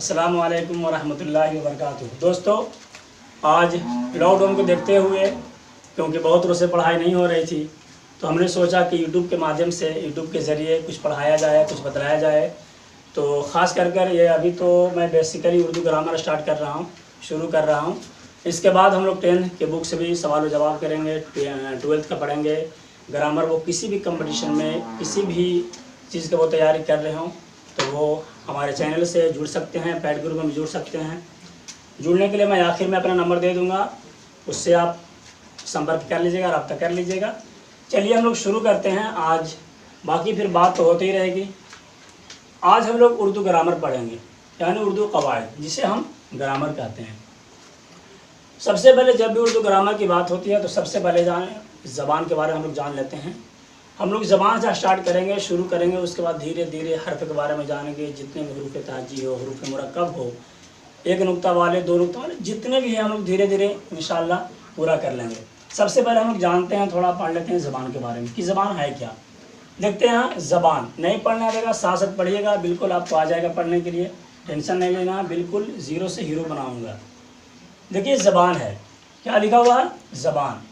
अस्सलामु अलैकुम वरहमतुल्लाहि वबरकातुहू। दोस्तों, आज लॉकडाउन को देखते हुए क्योंकि बहुत दिनों से पढ़ाई नहीं हो रही थी, तो हमने सोचा कि यूट्यूब के माध्यम से, यूट्यूब के ज़रिए कुछ पढ़ाया जाए, कुछ बताया जाए। तो ख़ास कर ये अभी तो मैं बेसिकली उर्दू ग्रामर स्टार्ट कर रहा हूँ, शुरू कर रहा हूँ। इसके बाद हम लोग 10th के बुक से भी सवाल व जवाब करेंगे, 12th का पढ़ेंगे ग्रामर। वो किसी भी कंपटीशन में, किसी भी चीज़ की वो तैयारी कर रहे हों तो वो हमारे चैनल से जुड़ सकते हैं, पेड ग्रुप में जुड़ सकते हैं। जुड़ने के लिए मैं आखिर में अपना नंबर दे दूंगा, उससे आप संपर्क कर लीजिएगा, रब्ता कर लीजिएगा। चलिए हम लोग शुरू करते हैं आज, बाकी फिर बात तो होती ही रहेगी। आज हम लोग उर्दू ग्रामर पढ़ेंगे, यानी उर्दू कवायद, जिसे हम ग्रामर कहते हैं। सबसे पहले जब भी उर्दू ग्रामर की बात होती है तो सबसे पहले ज़बान के बारे में हम लोग जान लेते हैं। हम लोग ज़बान से स्टार्ट करेंगे, शुरू करेंगे, उसके बाद धीरे धीरे हर्फ के बारे में जानेंगे। जितने भी हरूफ ताजी हो, हरूफ मुरक्कब हो, एक नुक्ता वाले, दो नुक्ता वाले, जितने भी हैं हम लोग धीरे धीरे इंशाल्लाह पूरा कर लेंगे। सबसे पहले हम लोग जानते हैं, थोड़ा पढ़ लेते हैं ज़बान के बारे में कि ज़बान है क्या। देखते हैं ज़बान। नहीं पढ़ना आएगा, साथ साथ पढ़िएगा, बिल्कुल आपको आ जाएगा पढ़ने के लिए, टेंशन नहीं लेना, बिल्कुल ज़ीरो से हीरो बनाऊँगा। देखिए ज़बान है, क्या लिखा हुआ है? ज़बान।